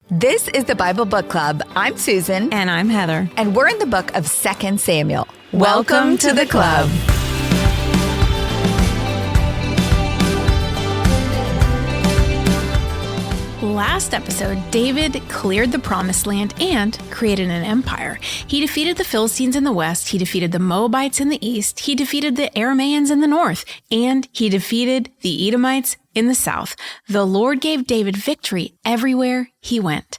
This is the Bible Book Club. I'm Susan. And I'm Heather. And we're in the book of 2 Samuel. Welcome to the club. Last episode, David cleared the promised land and created an empire. He defeated the Philistines in the west, he defeated the Moabites in the east, he defeated the Arameans in the north, and he defeated the Edomites in the south. The Lord gave David victory everywhere he went.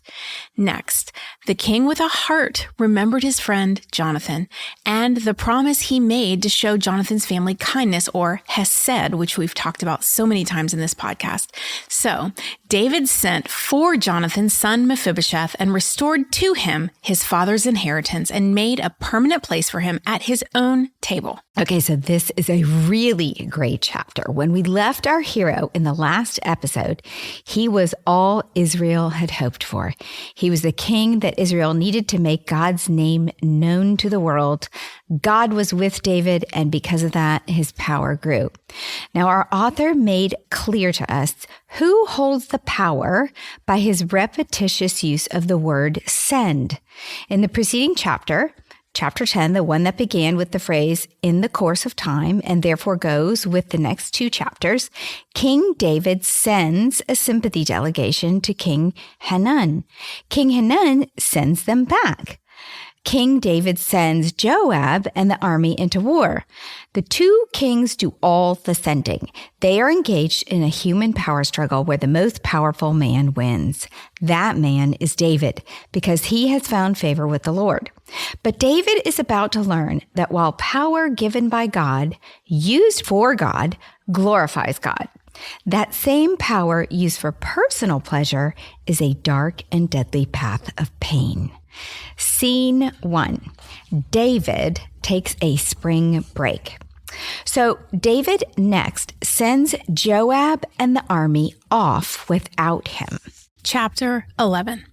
Next, the king with a heart remembered his friend Jonathan and the promise he made to show Jonathan's family kindness, or hesed, which we've talked about so many times in this podcast. So David sent for Jonathan's son Mephibosheth and restored to him his father's inheritance and made a permanent place for him at his own table. Okay, so this is a really great chapter. When we left our hero in the last episode, he was all Israel had hoped for. He was the king that Israel needed to make God's name known to the world. God was with David, and because of that, his power grew. Now, our author made clear to us who holds the power by his repetitious use of the word send. In the preceding chapter 10, the one that began with the phrase, in the course of time, and therefore goes with the next two chapters, King David sends a sympathy delegation to King Hanun. King Hanun sends them back. King David sends Joab and the army into war. The two kings do all the sending. They are engaged in a human power struggle where the most powerful man wins. That man is David, because he has found favor with the Lord. But David is about to learn that while power given by God, used for God, glorifies God, that same power used for personal pleasure is a dark and deadly path of pain. Scene 1. David takes a spring break. So David next sends Joab and the army off without him. Chapter 11.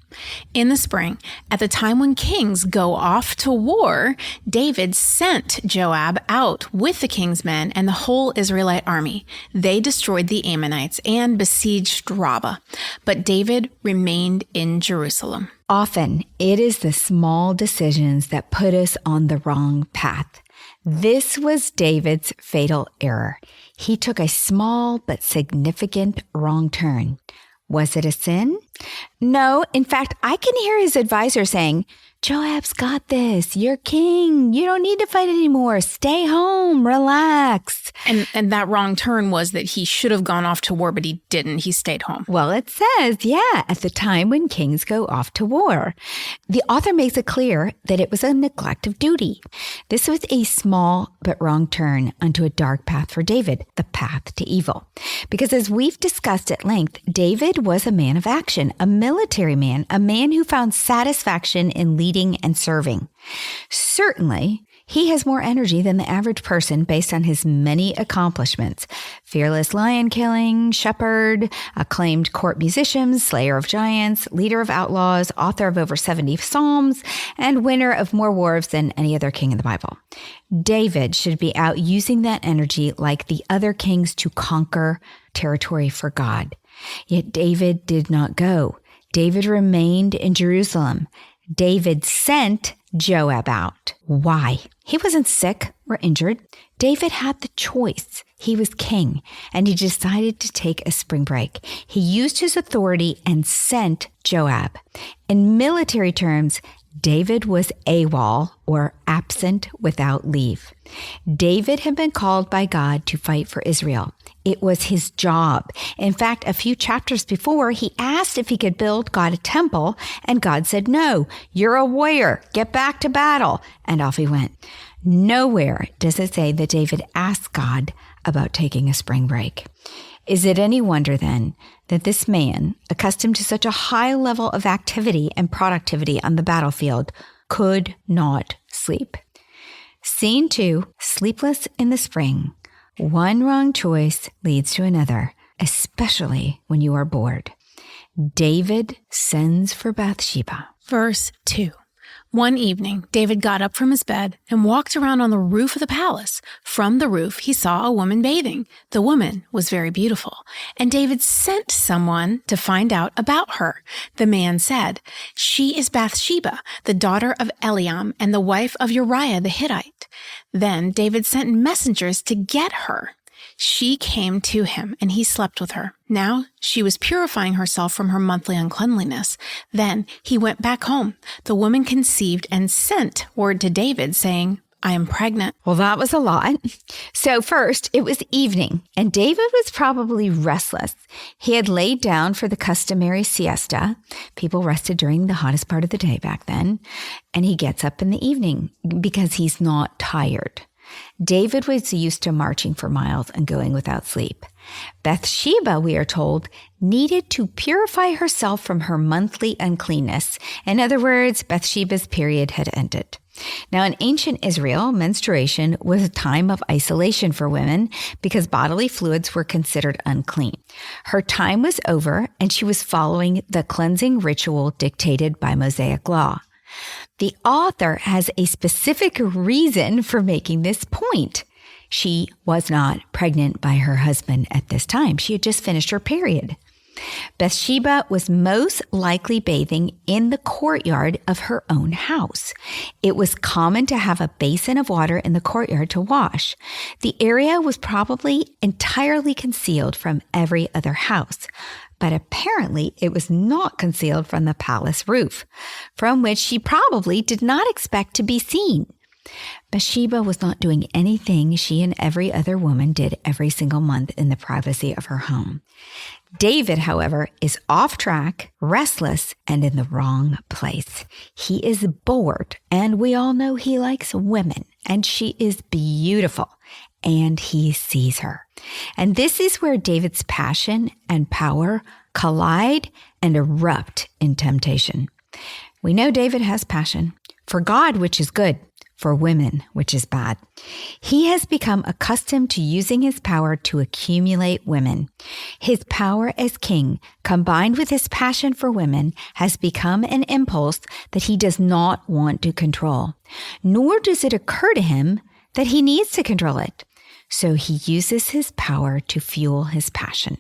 In the spring, at the time when kings go off to war, David sent Joab out with the king's men and the whole Israelite army. They destroyed the Ammonites and besieged Rabbah, but David remained in Jerusalem. Often, it is the small decisions that put us on the wrong path. This was David's fatal error. He took a small but significant wrong turn. Was it a sin? No. In fact, I can hear his advisor saying, Joab's got this. You're king. You don't need to fight anymore. Stay home. Relax. And that wrong turn was that he should have gone off to war, but he didn't. He stayed home. Well, it says, at the time when kings go off to war. The author makes it clear that it was a neglect of duty. This was a small but wrong turn onto a dark path for David, the path to evil. Because as we've discussed at length, David was a man of action, a military man, a man who found satisfaction in leading and serving. Certainly, he has more energy than the average person based on his many accomplishments. Fearless lion killing, shepherd, acclaimed court musician, slayer of giants, leader of outlaws, author of over 70 psalms, and winner of more wars than any other king in the Bible. David should be out using that energy like the other kings to conquer territory for God. Yet David did not go. David remained in Jerusalem. David sent Joab out. Why? He wasn't sick or injured. David had the choice. He was king, and he decided to take a spring break. He used his authority and sent Joab. In military terms, David was AWOL, or absent without leave. David had been called by God to fight for Israel. It was his job. In fact, a few chapters before, he asked if he could build God a temple, and God said, no, you're a warrior. Get back to battle. And off he went. Nowhere does it say that David asked God about taking a spring break. Is it any wonder then that this man, accustomed to such a high level of activity and productivity on the battlefield, could not sleep? Scene 2, sleepless in the spring. One wrong choice leads to another, especially when you are bored. David sends for Bathsheba. Verse 2. One evening, David got up from his bed and walked around on the roof of the palace. From the roof, he saw a woman bathing. The woman was very beautiful, and David sent someone to find out about her. The man said, "She is Bathsheba, the daughter of Eliam and the wife of Uriah the Hittite." Then David sent messengers to get her. She came to him, and he slept with her. Now she was purifying herself from her monthly uncleanliness. Then he went back home. The woman conceived and sent word to David, saying, "I am pregnant." Well, that was a lot. So first, it was evening, and David was probably restless. He had laid down for the customary siesta. People rested during the hottest part of the day back then. And he gets up in the evening because he's not tired. David was used to marching for miles and going without sleep. Bathsheba, we are told, needed to purify herself from her monthly uncleanness. In other words, Bathsheba's period had ended. Now, in ancient Israel, menstruation was a time of isolation for women because bodily fluids were considered unclean. Her time was over, and she was following the cleansing ritual dictated by Mosaic law. The author has a specific reason for making this point. She was not pregnant by her husband at this time. She had just finished her period. Bathsheba was most likely bathing in the courtyard of her own house. It was common to have a basin of water in the courtyard to wash. The area was probably entirely concealed from every other house. But apparently it was not concealed from the palace roof, from which she probably did not expect to be seen. Bathsheba was not doing anything she and every other woman did every single month in the privacy of her home. David, however, is off track, restless, and in the wrong place. He is bored, and we all know he likes women, and she is beautiful, and he sees her. And this is where David's passion and power collide and erupt in temptation. We know David has passion for God, which is good, for women, which is bad. He has become accustomed to using his power to accumulate women. His power as king, combined with his passion for women, has become an impulse that he does not want to control, nor does it occur to him that he needs to control it. So he uses his power to fuel his passion.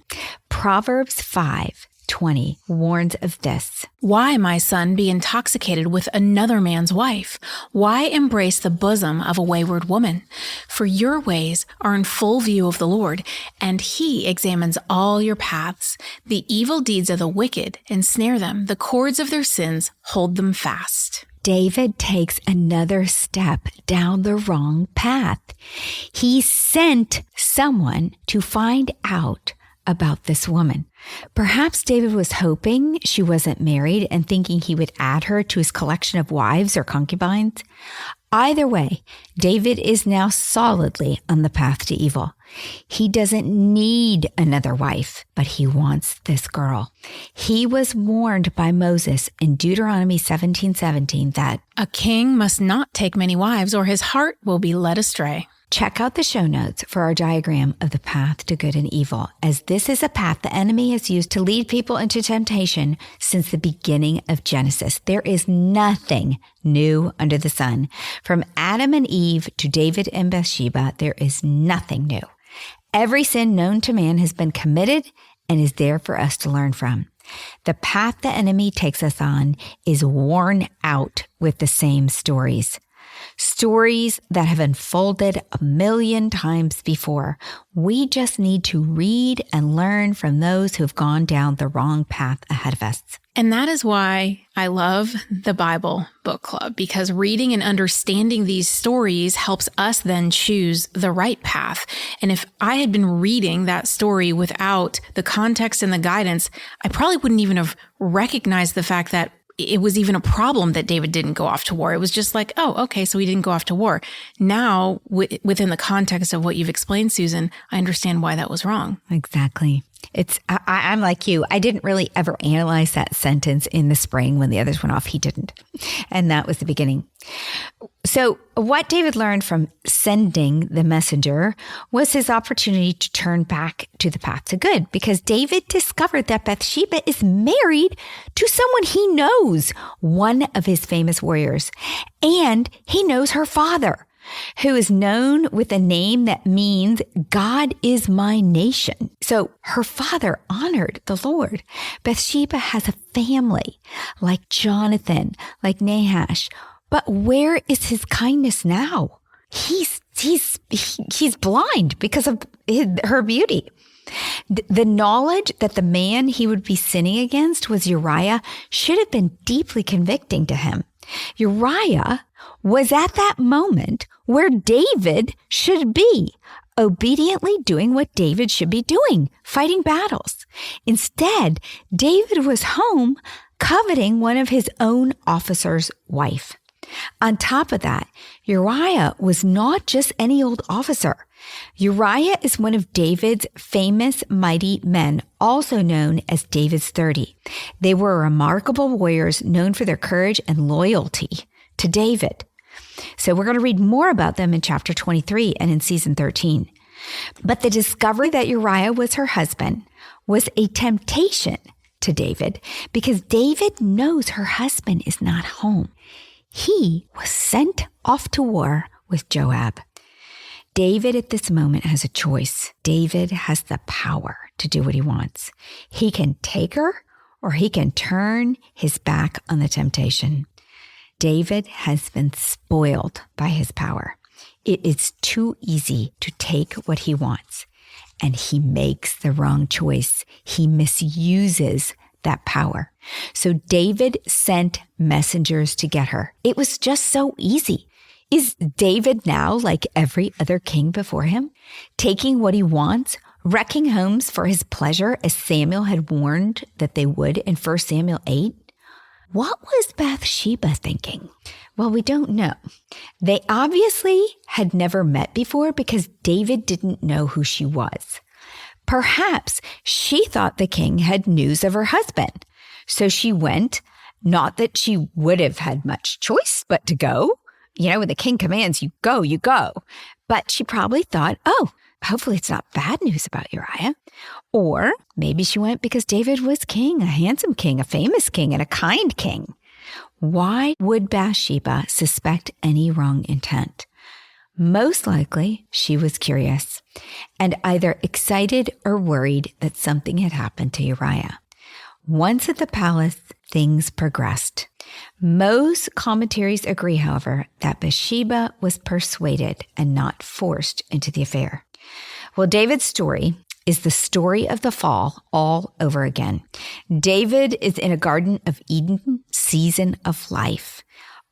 Proverbs 5:20 warns of this. "Why, my son, be intoxicated with another man's wife? Why embrace the bosom of a wayward woman? For your ways are in full view of the Lord, and he examines all your paths. The evil deeds of the wicked ensnare them. The cords of their sins hold them fast." David takes another step down the wrong path. He sent someone to find out about this woman. Perhaps David was hoping she wasn't married and thinking he would add her to his collection of wives or concubines. Either way, David is now solidly on the path to evil. He doesn't need another wife, but he wants this girl. He was warned by Moses in Deuteronomy 17:17 that "A king must not take many wives, or his heart will be led astray." Check out the show notes for our diagram of the path to good and evil, as this is a path the enemy has used to lead people into temptation since the beginning of Genesis. There is nothing new under the sun. From Adam and Eve to David and Bathsheba, there is nothing new. Every sin known to man has been committed and is there for us to learn from. The path the enemy takes us on is worn out with the same stories. Stories that have unfolded a million times before. We just need to read and learn from those who have gone down the wrong path ahead of us. And that is why I love the Bible Book Club, because reading and understanding these stories helps us then choose the right path. And if I had been reading that story without the context and the guidance, I probably wouldn't even have recognized the fact that it was even a problem that David didn't go off to war. It was just like, oh, okay, so he didn't go off to war. Now, within the context of what you've explained, Susan, I understand why that was wrong. Exactly. I'm like you. I didn't really ever analyze that sentence in the spring when the others went off. He didn't. And that was the beginning. So what David learned from sending the messenger was his opportunity to turn back to the path to good, because David discovered that Bathsheba is married to someone he knows, one of his famous warriors, and he knows her father, who is known with a name that means God is my nation. So her father honored the Lord. Bathsheba has a family like Jonathan, like Nahash. But where is his kindness now? He's blind because of her beauty. The knowledge that the man he would be sinning against was Uriah should have been deeply convicting to him. Uriah was at that moment where David should be, obediently doing what David should be doing, fighting battles. Instead, David was home coveting one of his own officer's wife. On top of that, Uriah was not just any old officer. Uriah is one of David's famous mighty men, also known as David's 30. They were remarkable warriors known for their courage and loyalty to David. So we're going to read more about them in chapter 23 and in season 13. But the discovery that Uriah was her husband was a temptation to David, because David knows her husband is not home. He was sent off to war with Joab. David at this moment has a choice. David has the power to do what he wants. He can take her, or he can turn his back on the temptation. David has been spoiled by his power. It is too easy to take what he wants, and he makes the wrong choice. He misuses that power. So David sent messengers to get her. It was just so easy. Is David now like every other king before him, taking what he wants, wrecking homes for his pleasure, as Samuel had warned that they would in 1 Samuel 8? What was Bathsheba thinking? Well, we don't know. They obviously had never met before because David didn't know who she was. Perhaps she thought the king had news of her husband. So she went, not that she would have had much choice but to go. You know, when the king commands, you go, you go. But she probably thought, oh, hopefully it's not bad news about Uriah. Or maybe she went because David was king, a handsome king, a famous king, and a kind king. Why would Bathsheba suspect any wrong intent? Most likely, she was curious and either excited or worried that something had happened to Uriah. Once at the palace, things progressed. Most commentaries agree, however, that Bathsheba was persuaded and not forced into the affair. Well, David's story is the story of the fall all over again. David is in a Garden of Eden season of life.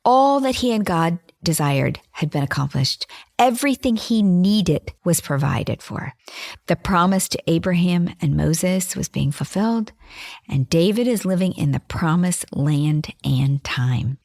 All that he and God desired had been accomplished. Everything he needed was provided for. The promise to Abraham and Moses was being fulfilled, and David is living in the promised land and time.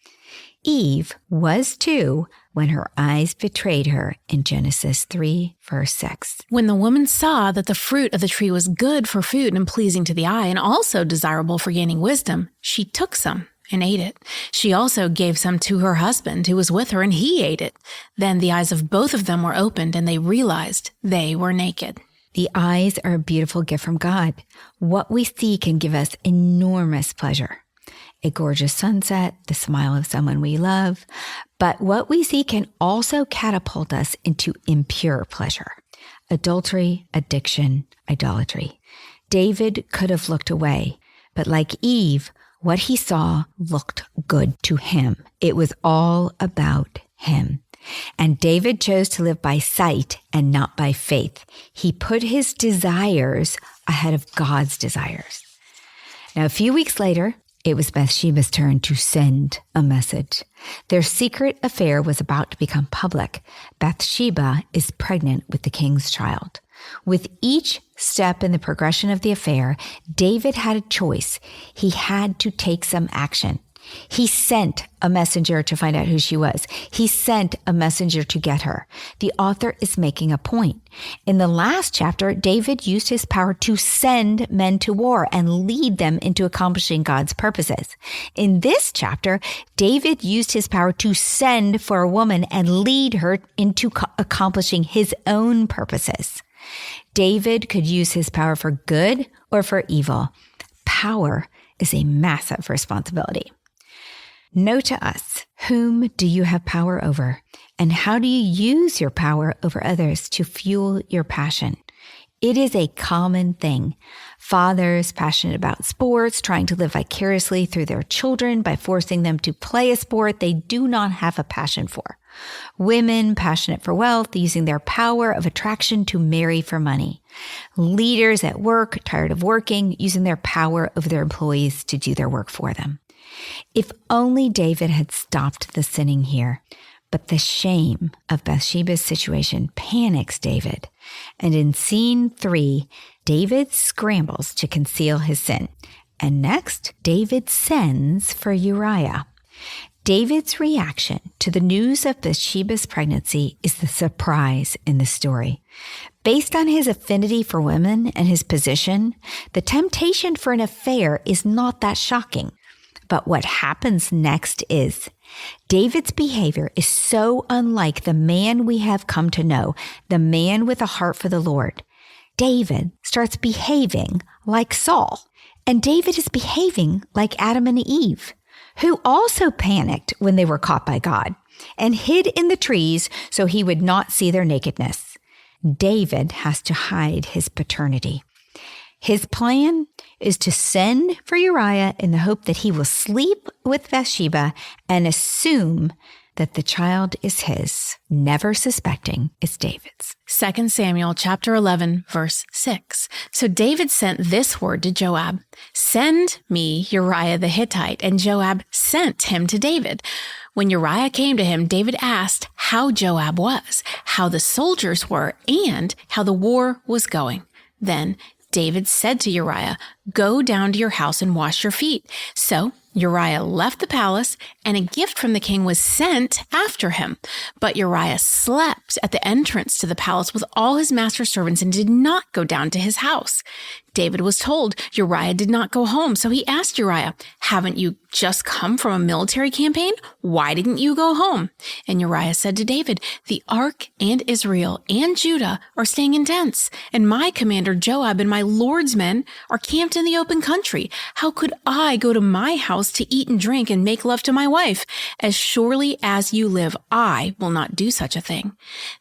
Eve was too when her eyes betrayed her in Genesis 3, verse 6. When the woman saw that the fruit of the tree was good for food and pleasing to the eye and also desirable for gaining wisdom, she took some and ate it. She also gave some to her husband who was with her, and he ate it. Then the eyes of both of them were opened, and they realized they were naked. The eyes are a beautiful gift from God. What we see can give us enormous pleasure. A gorgeous sunset, the smile of someone we love. But what we see can also catapult us into impure pleasure. Adultery, addiction, idolatry. David could have looked away, but like Eve, what he saw looked good to him. It was all about him. And David chose to live by sight and not by faith. He put his desires ahead of God's desires. Now, a few weeks later, it was Bathsheba's turn to send a message. Their secret affair was about to become public. Bathsheba is pregnant with the king's child. With each step in the progression of the affair, David had a choice. He had to take some action. He sent a messenger to find out who she was. He sent a messenger to get her. The author is making a point. In the last chapter, David used his power to send men to war and lead them into accomplishing God's purposes. In this chapter, David used his power to send for a woman and lead her into accomplishing his own purposes. David could use his power for good or for evil. Power is a massive responsibility. Know to us, whom do you have power over? And how do you use your power over others to fuel your passion? It is a common thing. Fathers passionate about sports, trying to live vicariously through their children by forcing them to play a sport they do not have a passion for. Women passionate for wealth, using their power of attraction to marry for money. Leaders at work, tired of working, using their power over their employees to do their work for them. If only David had stopped the sinning here. But the shame of Bathsheba's situation panics David. And in scene 3, David scrambles to conceal his sin. And next, David sends for Uriah. David's reaction to the news of Bathsheba's pregnancy is the surprise in the story. Based on his affinity for women and his position, the temptation for an affair is not that shocking. But what happens next is David's behavior is so unlike the man we have come to know, the man with a heart for the Lord. David starts behaving like Saul, and David is behaving like Adam and Eve, who also panicked when they were caught by God and hid in the trees so he would not see their nakedness. David has to hide his paternity. His plan is to send for Uriah in the hope that he will sleep with Bathsheba and assume that the child is his, never suspecting it's David's. 2 Samuel chapter 11, verse 6. So David sent this word to Joab, "Send me Uriah the Hittite." And Joab sent him to David. When Uriah came to him, David asked how Joab was, how the soldiers were, and how the war was going. Then David said to Uriah, "Go down to your house and wash your feet." So Uriah left the palace, and a gift from the king was sent after him. But Uriah slept at the entrance to the palace with all his master's servants and did not go down to his house. David was told Uriah did not go home, so he asked Uriah, "Haven't you just come from a military campaign? Why didn't you go home?" And Uriah said to David, "The ark and Israel and Judah are staying in tents, and my commander Joab and my Lord's men are camped in the open country. How could I go to my house to eat and drink and make love to my wife? As surely as you live, I will not do such a thing."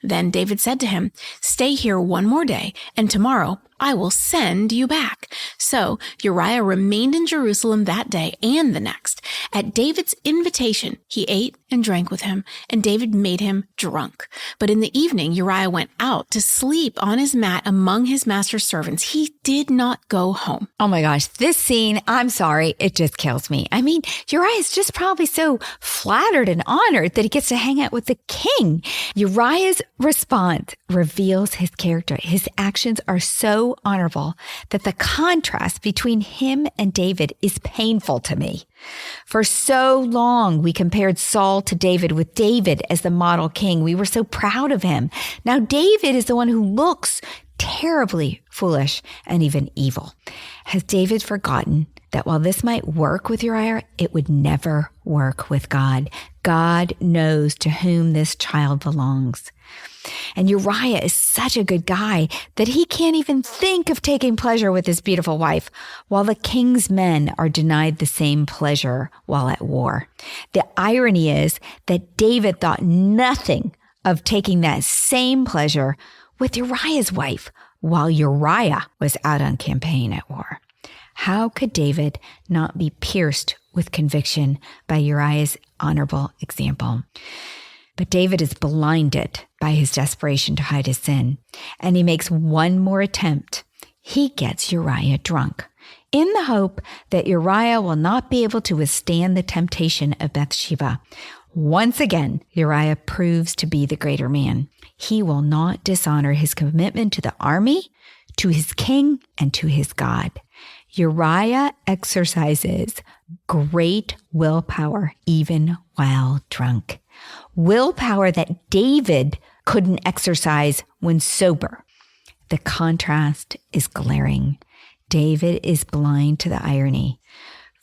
Then David said to him, "Stay here one more day, and tomorrow I will send you back." So Uriah remained in Jerusalem that day and the next. At David's invitation, he ate and drank with him, and David made him drunk. But in the evening, Uriah went out to sleep on his mat among his master's servants. He did not go home. Oh my gosh, this scene, I'm sorry, it just kills me. I mean, Uriah is just probably so flattered and honored that he gets to hang out with the king. Uriah's response reveals his character. His actions are so honorable that the contrast between him and David is painful to me. For so long, we compared Saul to David, with David as the model king. We were so proud of him. Now David is the one who looks terribly foolish and even evil. Has David forgotten that while this might work with Uriah, it would never work with God? God knows to whom this child belongs. And Uriah is such a good guy that he can't even think of taking pleasure with his beautiful wife, while the king's men are denied the same pleasure while at war. The irony is that David thought nothing of taking that same pleasure with Uriah's wife while Uriah was out on campaign at war. How could David not be pierced with conviction by Uriah's honorable example? But David is blinded by his desperation to hide his sin, and he makes one more attempt. He gets Uriah drunk, in the hope that Uriah will not be able to withstand the temptation of Bathsheba. Once again, Uriah proves to be the greater man. He will not dishonor his commitment to the army, to his king, and to his God. Uriah exercises great willpower even while drunk. Willpower that David couldn't exercise when sober. The contrast is glaring. David is blind to the irony.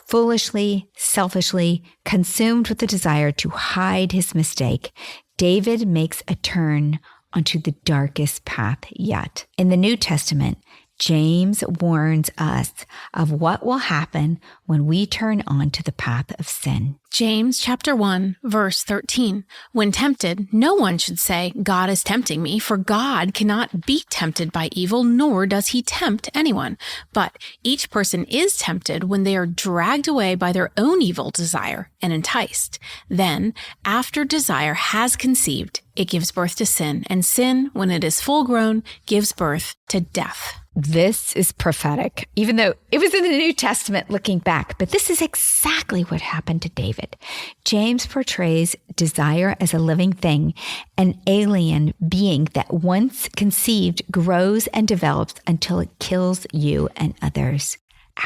Foolishly, selfishly, consumed with the desire to hide his mistake, David makes a turn onto the darkest path yet. In the New Testament, James warns us of what will happen when we turn onto the path of sin. James chapter 1, verse 13. When tempted, no one should say, God is tempting me, for God cannot be tempted by evil, nor does he tempt anyone. But each person is tempted when they are dragged away by their own evil desire and enticed. Then, after desire has conceived, it gives birth to sin, and sin, when it is full grown, gives birth to death. This is prophetic, even though it was in the New Testament looking back, but this is exactly what happened to David. James portrays desire as a living thing, an alien being that once conceived grows and develops until it kills you and others.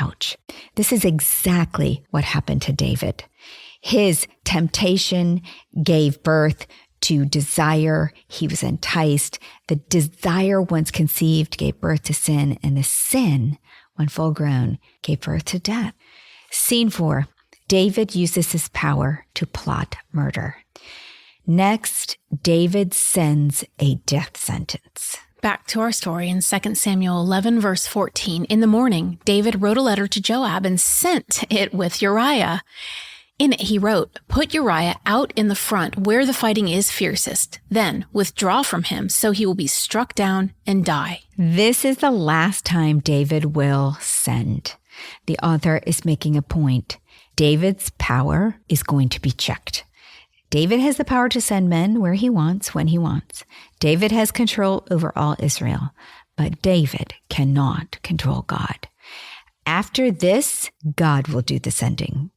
Ouch. This is exactly what happened to David. His temptation gave birth to desire. He was enticed. The desire, once conceived, gave birth to sin, and the sin, when full grown, gave birth to death. Scene 4. David uses his power to plot murder. Next, David sends a death sentence. Back to our story in 2 Samuel 11, verse 14. In the morning, David wrote a letter to Joab and sent it with Uriah. In it, he wrote, "Put Uriah out in the front where the fighting is fiercest. Then withdraw from him so he will be struck down and die." This is the last time David will send. The author is making a point. David's power is going to be checked. David has the power to send men where he wants, when he wants. David has control over all Israel, but David cannot control God. After this, God will do the sending.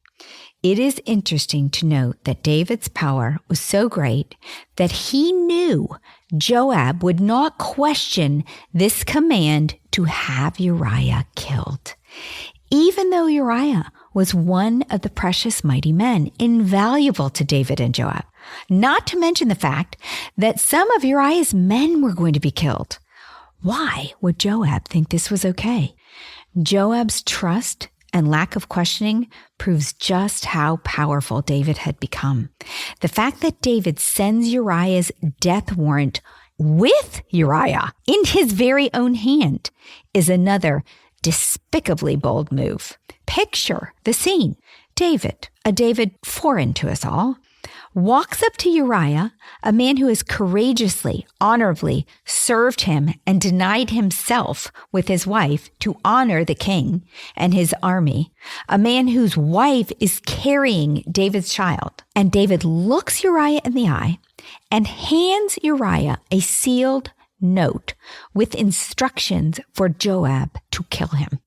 It is interesting to note that David's power was so great that he knew Joab would not question this command to have Uriah killed. Even though Uriah was one of the precious mighty men, invaluable to David and Joab, not to mention the fact that some of Uriah's men were going to be killed. Why would Joab think this was okay? Joab's trust and lack of questioning proves just how powerful David had become. The fact that David sends Uriah's death warrant with Uriah in his very own hand is another despicably bold move. Picture the scene. David, a David foreign to us all, walks up to Uriah, a man who has courageously, honorably served him and denied himself with his wife to honor the king and his army, a man whose wife is carrying David's child. And David looks Uriah in the eye and hands Uriah a sealed note with instructions for Joab to kill him.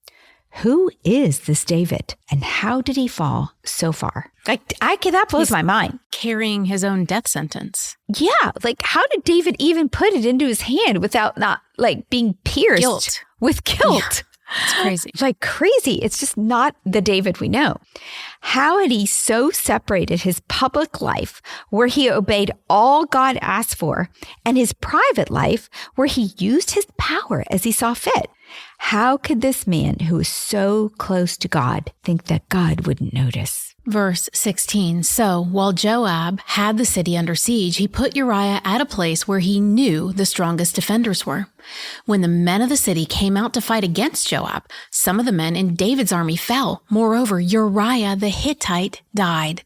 Who is this David, and how did he fall so far? That blows my mind. Carrying his own death sentence. Yeah, how did David even put it into his hand without not being pierced with guilt? Yeah, it's crazy. Crazy. It's just not the David we know. How had he so separated his public life, where he obeyed all God asked for, and his private life, where he used his power as he saw fit? How could this man who was so close to God think that God wouldn't notice? Verse 16. So while Joab had the city under siege, he put Uriah at a place where he knew the strongest defenders were. When the men of the city came out to fight against Joab, some of the men in David's army fell. Moreover, Uriah the Hittite died.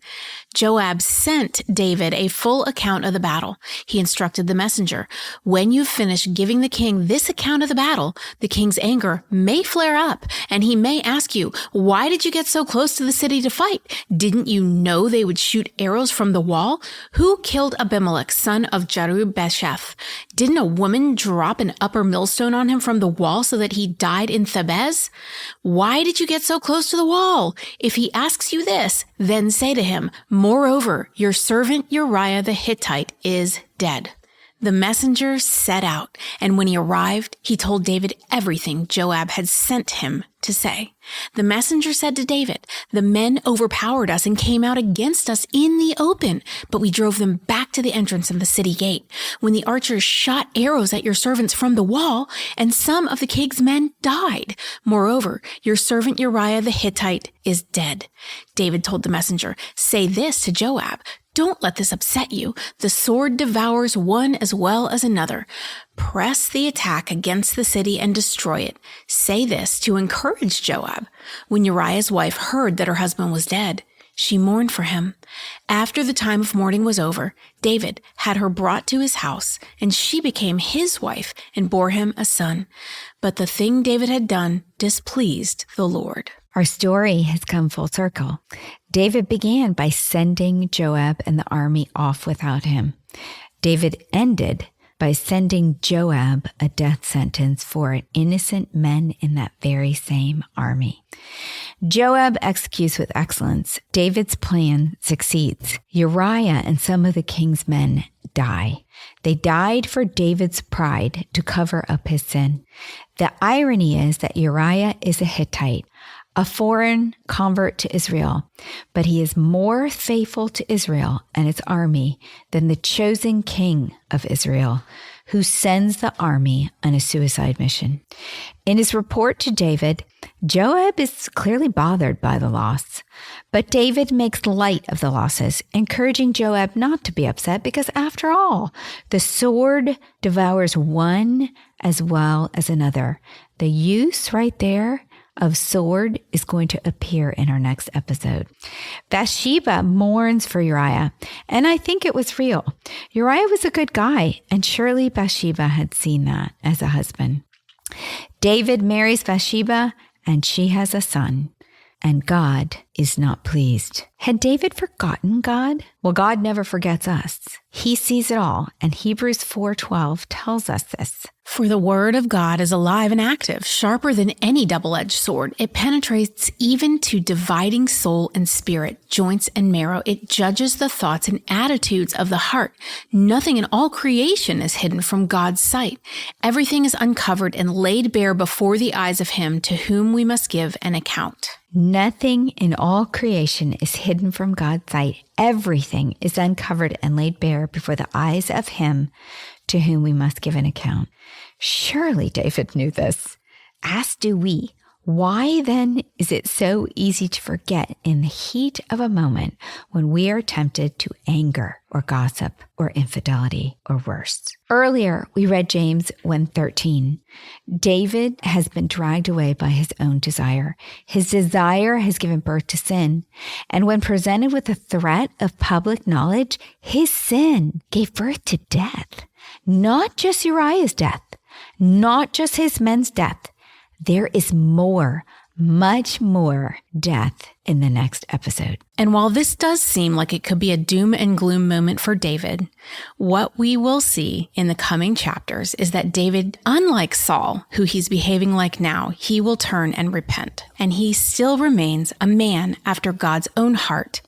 Joab sent David a full account of the battle. He instructed the messenger, "When you've finished giving the king this account of the battle, the king's anger may flare up, and he may ask you, 'Why did you get so close to the city to fight? Didn't you know they would shoot arrows from the wall? Who killed Abimelech, son of Jerub-Besheth? Didn't a woman drop an upper millstone on him from the wall so that he died in Thebez? Why did you get so close to the wall? If he asks you this, then say to him, 'Moreover, your servant Uriah the Hittite is dead.'" The messenger set out, and when he arrived, he told David everything Joab had sent him to say. The messenger said to David, "The men overpowered us and came out against us in the open, but we drove them back to the entrance of the city gate. When the archers shot arrows at your servants from the wall, and some of the king's men died. Moreover, your servant Uriah the Hittite is dead." David told the messenger, "Say this to Joab. Don't let this upset you. The sword devours one as well as another. Press the attack against the city and destroy it. Say this to encourage Joab." When Uriah's wife heard that her husband was dead, she mourned for him. After the time of mourning was over, David had her brought to his house, and she became his wife and bore him a son. But the thing David had done displeased the Lord. Our story has come full circle. David began by sending Joab and the army off without him. David ended by sending Joab a death sentence for innocent men in that very same army. Joab executes with excellence. David's plan succeeds. Uriah and some of the king's men die. They died for David's pride to cover up his sin. The irony is that Uriah is a Hittite, a foreign convert to Israel, but he is more faithful to Israel and its army than the chosen king of Israel, who sends the army on a suicide mission. In his report to David, Joab is clearly bothered by the loss, but David makes light of the losses, encouraging Joab not to be upset because, after all, the sword devours one as well as another. The use right there of sword is going to appear in our next episode. Bathsheba mourns for Uriah, and I think it was real. Uriah was a good guy, and surely Bathsheba had seen that as a husband. David marries Bathsheba, and she has a son, and God is not pleased. Had David forgotten God? Well, God never forgets us. He sees it all, and Hebrews 4:12 tells us this. For the word of God is alive and active, sharper than any double-edged sword. It penetrates even to dividing soul and spirit, joints and marrow. It judges the thoughts and attitudes of the heart. Nothing in all creation is hidden from God's sight. Everything is uncovered and laid bare before the eyes of him to whom we must give an account. Nothing in all creation is hidden from God's sight. Everything is uncovered and laid bare before the eyes of him to whom we must give an account. Surely David knew this, as do we. Why then is it so easy to forget in the heat of a moment when we are tempted to anger or gossip or infidelity or worse? Earlier, we read James 1:13. David has been dragged away by his own desire. His desire has given birth to sin. And when presented with the threat of public knowledge, his sin gave birth to death. Not just Uriah's death, not just his men's death. There is more, much more death in the next episode. And while this does seem like it could be a doom and gloom moment for David, what we will see in the coming chapters is that David, unlike Saul, who he's behaving like now, he will turn and repent. And he still remains a man after God's own heart.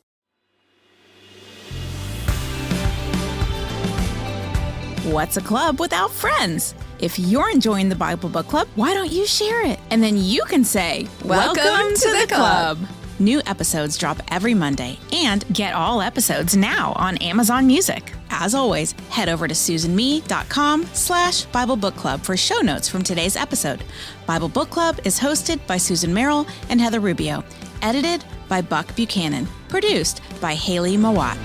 What's a club without friends? If you're enjoying the Bible Book Club, why don't you share it? And then you can say, Welcome to the club. New episodes drop every Monday, and get all episodes now on Amazon Music. As always, head over to susanme.com/Bible Book Club for show notes from today's episode. Bible Book Club is hosted by Susan Merrill and Heather Rubio, edited by Buck Buchanan, produced by Haley Mawat.